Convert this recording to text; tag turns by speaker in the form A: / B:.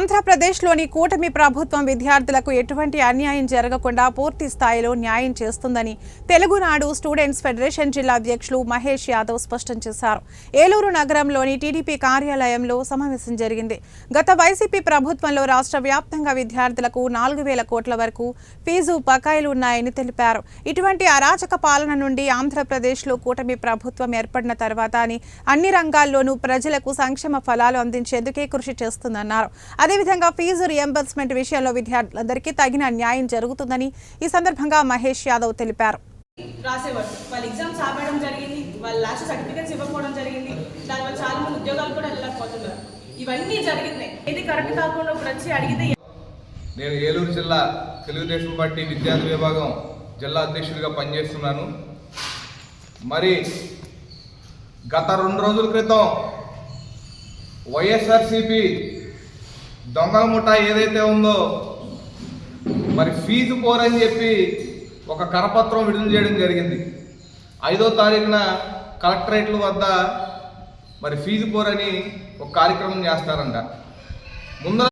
A: ఆంధ్రప్రదేశ్లోని కూటమి ప్రభుత్వం విద్యార్థులకు ఎటువంటి అన్యాయం జరగకుండా పూర్తి స్థాయిలో న్యాయం చేస్తుందని తెలుగునాడు స్టూడెంట్స్ ఫెడరేషన్ జిల్లా అధ్యక్షులు మహేష్ యాదవ్ స్పష్టం చేశారు. ఏలూరు నగరంలోని టీడీపీ కార్యాలయంలో సమావేశం జరిగింది. గత వైసీపీ ప్రభుత్వంలో రాష్ట్ర వ్యాప్తంగా విద్యార్థులకు 4,000 కోట్ల వరకు ఫీజు బకాయిలు ఉన్నాయని తెలిపారు. ఇటువంటి అరాచక పాలన నుండి ఆంధ్రప్రదేశ్లో కూటమి ప్రభుత్వం ఏర్పడిన తర్వాత అన్ని రంగాల్లోనూ ప్రజలకు సంక్షేమ ఫలాలు అందించేందుకే కృషి చేస్తుందన్నారు. అదేవిధంగా ఫీజు రియంబర్స్మెంట్ విషయంలో విద్యార్థులందరికీ తగిన న్యాయం జరుగుతుందని ఈ సందర్భంగా మహేష్ యాదవ్ తెలిపారు.
B: రాసేవారు వాళ్ళ ఎగ్జామ్స్ ఆపేయడం జరిగింది, వాళ్ళ లాస్ట్ సర్టిఫికేట్స్ ఇవ్వకపోవడం జరిగింది. దానివల్ల చాలా మంది ఉద్యోగాలు కూడా వెళ్ళలేకపోతున్నారు. ఇవన్నీ జరిగినాయి. ఇది కరెక్ట్ కాకుండా ఇప్పుడు వచ్చి అడిగితే
C: నేను ఏలూరు జిల్లా తెలుగుదేశం పార్టీ విద్యార్థి విభాగం జిల్లా అధ్యక్షుడిగా పనిచేస్తున్నాను. మరి గత 2 రోజుల క్రితం వైఎస్ఆర్సీపీ దొంగల ముఠా ఏదైతే ఉందో మరి ఫీజు పోరని చెప్పి ఒక కరపత్రం విడుదల చేయడం జరిగింది. 5వ తారీఖున కలెక్టరేట్ల వద్ద మరి ఫీజు పోరని ఒక కార్యక్రమం చేస్తారంట. ముందర